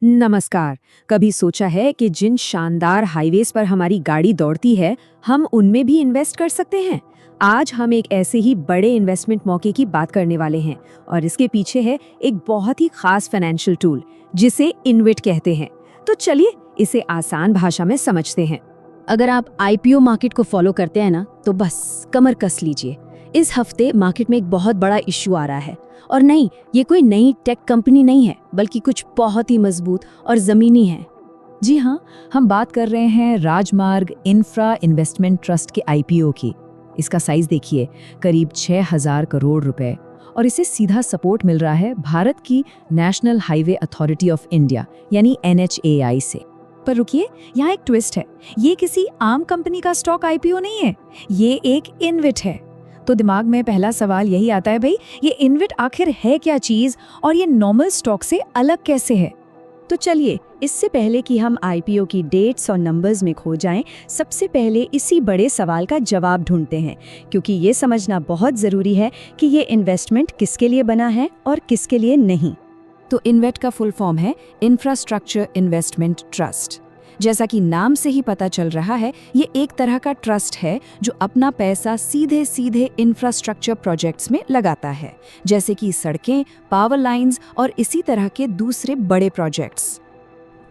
नमस्कार। कभी सोचा है कि जिन शानदार हाईवेज पर हमारी गाड़ी दौड़ती है, हम उनमें भी इन्वेस्ट कर सकते हैं? आज हम एक ऐसे ही बड़े इन्वेस्टमेंट मौके की बात करने वाले हैं और इसके पीछे है एक बहुत ही खास फाइनेंशियल टूल जिसे इन्वेट कहते हैं। तो चलिए इसे आसान भाषा में समझते हैं। अगर आप आईपीओ मार्केट को फॉलो करते हैं ना, तो बस कमर कस लीजिए। इस हफ्ते मार्केट में एक बहुत बड़ा इश्यू आ रहा है। और नहीं, ये कोई नई टेक कंपनी नहीं है, बल्कि कुछ बहुत ही मजबूत और जमीनी है। जी हाँ, हम बात कर रहे हैं राजमार्ग इंफ्रा इन्वेस्टमेंट ट्रस्ट के आईपीओ की। इसका साइज देखिए, करीब 6,000 करोड़ रुपए, और इसे सीधा सपोर्ट मिल रहा है भारत की national highway authority of India यानी NHAI से। पर रुकिए, यहाँ एक ट्विस्ट है। ये किसी आम कंपनी का स्टॉक आईपीओ नहीं है, ये एक इन्वेट है। तो दिमाग में पहला सवाल यही आता है, भाई ये इन्वेट आखिर है क्या चीज और ये नॉर्मल स्टॉक से अलग कैसे है? तो चलिए, इससे पहले कि हम आईपीओ की डेट्स और नंबर्स में खो जाएं, सबसे पहले इसी बड़े सवाल का जवाब ढूंढते हैं, क्योंकि ये समझना बहुत ज़रूरी है कि ये इन्वेस्टमेंट किसके लिए बना है और किसके लिए नहीं। तो इन्वेट का फुल फॉर्म है इंफ्रास्ट्रक्चर इन्वेस्टमेंट ट्रस्ट। जैसा कि नाम से ही पता चल रहा है, ये एक तरह का ट्रस्ट है जो अपना पैसा सीधे सीधे इंफ्रास्ट्रक्चर प्रोजेक्ट्स में लगाता है, जैसे कि सड़कें, पावर लाइंस और इसी तरह के दूसरे बड़े प्रोजेक्ट्स।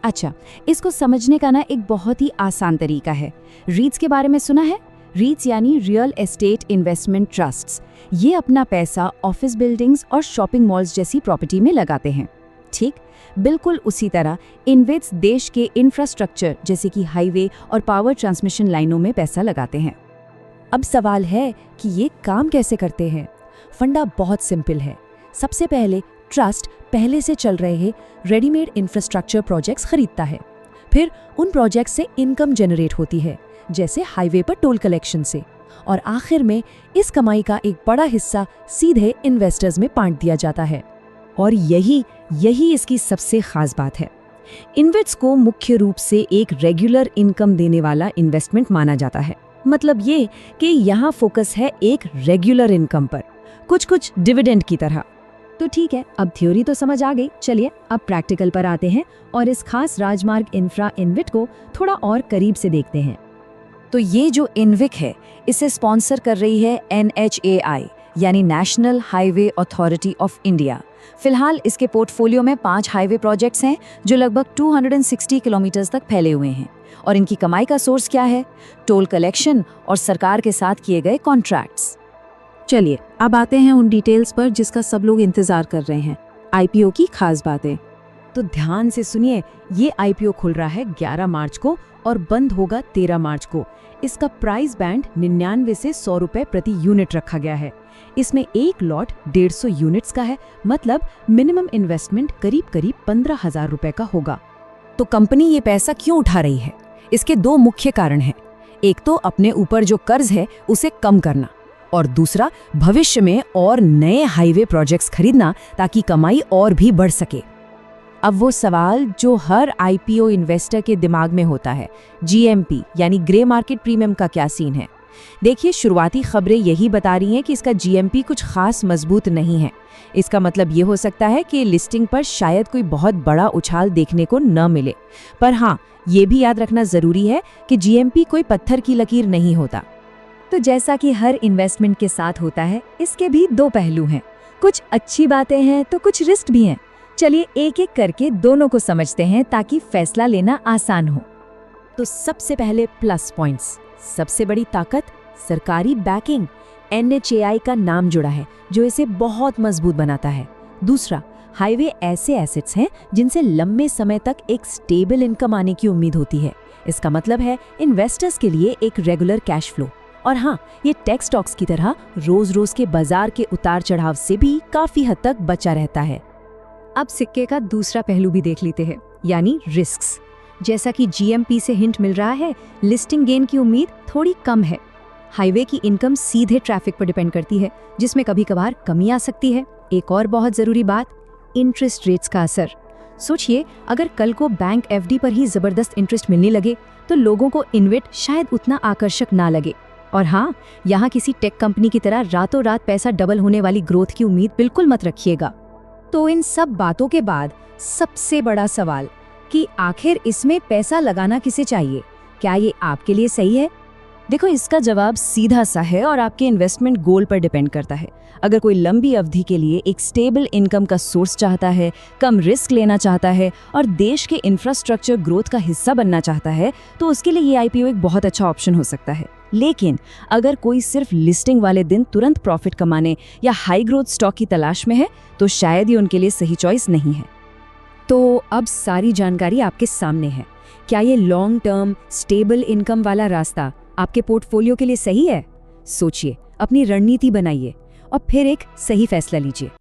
अच्छा, इसको समझने का ना एक बहुत ही आसान तरीका है। रीट्स के बारे में सुना है? रीट्स यानी रियल एस्टेट इन्वेस्टमेंट ट्रस्ट्स। ये अपना पैसा ऑफिस बिल्डिंग्स और शॉपिंग मॉल्स जैसी प्रॉपर्टी में लगाते हैं। ठीक, बिल्कुल उसी तरह इन्वेट्स देश के इंफ्रास्ट्रक्चर जैसे कि हाईवे और पावर ट्रांसमिशन लाइनों में पैसा लगाते हैं। अब सवाल है कि ये काम कैसे करते हैं। फंडा बहुत सिंपल है। सबसे पहले ट्रस्ट पहले से चल रहे रेडीमेड इंफ्रास्ट्रक्चर प्रोजेक्ट्स खरीदता है। फिर उन प्रोजेक्ट्स से इनकम जनरेट होती है, जैसे हाईवे पर टोल कलेक्शन से, और आखिर में इस कमाई का एक बड़ा हिस्सा सीधे इन्वेस्टर्स में बांट दिया जाता है। और यही इसकी सबसे खास बात है। इन्वेट्स को मुख्य रूप से एक रेगुलर इनकम देने वाला इन्वेस्टमेंट माना जाता है। मतलब ये कि यहाँ फोकस है एक रेगुलर इनकम पर, कुछ डिविडेंड की तरह। तो ठीक है, अब थ्योरी तो समझ आ गई। चलिए अब प्रैक्टिकल पर आते हैं और इस खास राजमार्ग इंफ्रा इन्वेट को थोड़ा और करीब से देखते हैं। तो ये जो इन्विक है, इसे स्पॉन्सर कर रही है NHAI यानी national highway authority of India. फिलहाल इसके पोर्टफोलियो में 5 हाईवे प्रोजेक्ट्स हैं जो लगभग 260 किलोमीटर तक फैले हुए हैं। और इनकी कमाई का सोर्स क्या है? टोल कलेक्शन और सरकार के साथ किए गए कॉन्ट्रैक्ट्स। चलिए अब आते हैं उन डिटेल्स पर जिसका सब लोग इंतजार कर रहे हैं, आईपीओ की खास बातें। तो ध्यान से सुनिए, ये आईपीओ खुल रहा है 11 मार्च को और बंद होगा 13 मार्च को। इसका प्राइस बैंड 99 से 100 रुपए प्रति यूनिट रखा गया है। इसमें एक लॉट 150 यूनिट्स का है, मतलब मिनिमम इन्वेस्टमेंट करीब 15,000 रुपए का होगा। तो कंपनी ये पैसा क्यों उठा रही है? इसके 2 मुख्य कारण हैं। एक तो अपने ऊपर जो कर्ज है उसे कम करना, और दूसरा भविष्य में और नए हाईवे प्रोजेक्ट्स खरीदना ताकि कमाई और भी बढ़ सके। अब वो सवाल जो हर आईपीओ इन्वेस्टर के दिमाग में होता है, GMP यानी ग्रे मार्केट प्रीमियम का क्या सीन है? देखिए, शुरुआती खबरें यही बता रही हैं कि इसका GMP कुछ खास मजबूत नहीं है। इसका मतलब ये हो सकता है कि लिस्टिंग पर शायद कोई बहुत बड़ा उछाल देखने को न मिले। पर हाँ, ये भी याद रखना जरूरी है कि GMP कोई पत्थर की लकीर नहीं होता। तो जैसा कि हर इन्वेस्टमेंट के साथ होता है, इसके भी 2 पहलू हैं। कुछ अच्छी बातें हैं तो कुछ रिस्क भी हैं। चलिए एक एक करके दोनों को समझते हैं ताकि फैसला लेना आसान हो। तो सबसे पहले प्लस पॉइंट्स। सबसे बड़ी ताकत सरकारी बैकिंग। NHAI का नाम जुड़ा है जो इसे बहुत मजबूत बनाता है। दूसरा, हाईवे ऐसे एसेट्स हैं जिनसे लंबे समय तक एक स्टेबल इनकम आने की उम्मीद होती है। इसका मतलब है इन्वेस्टर्स के लिए एक रेगुलर कैश फ्लो। और हाँ, ये टेक स्टॉक्स की तरह रोज के बाजार के उतार चढ़ाव से भी काफी हद तक बचा रहता है। अब सिक्के का दूसरा पहलू भी देख लेते हैं, यानी रिस्क्स। जैसा कि GMP से हिंट मिल रहा है, लिस्टिंग गेन की उम्मीद थोड़ी कम है। हाईवे की इनकम सीधे ट्रैफिक पर डिपेंड करती है, जिसमें कभी कभार कमी आ सकती है। एक और बहुत जरूरी बात, इंटरेस्ट रेट्स का असर। सोचिए, अगर कल को बैंक FD पर ही जबरदस्त इंटरेस्ट मिलने लगे तो लोगों को इन्वेट शायद उतना आकर्षक ना लगे। और हाँ, यहाँ किसी टेक कंपनी की तरह रातों रात पैसा डबल होने वाली ग्रोथ की उम्मीद बिल्कुल मत रखिएगा। तो इन सब बातों के बाद सबसे बड़ा सवाल, कि आखिर इसमें पैसा लगाना किसे चाहिए, क्या ये आपके लिए सही है? देखो, इसका जवाब सीधा सा है और आपके इन्वेस्टमेंट गोल पर डिपेंड करता है। अगर कोई लंबी अवधि के लिए एक स्टेबल इनकम का सोर्स चाहता है, कम रिस्क लेना चाहता है और देश के इंफ्रास्ट्रक्चर ग्रोथ का हिस्सा बनना चाहता है, तो उसके लिए ये आईपीओ एक बहुत अच्छा ऑप्शन हो सकता है। लेकिन अगर कोई सिर्फ लिस्टिंग वाले दिन तुरंत प्रॉफिट कमाने या हाई ग्रोथ स्टॉक की तलाश में है, तो शायद ये उनके लिए सही चॉइस नहीं है। तो अब सारी जानकारी आपके सामने है। क्या ये लॉन्ग टर्म स्टेबल इनकम वाला रास्ता आपके पोर्टफोलियो के लिए सही है? सोचिए, अपनी रणनीति बनाइए और फिर एक सही फैसला लीजिए।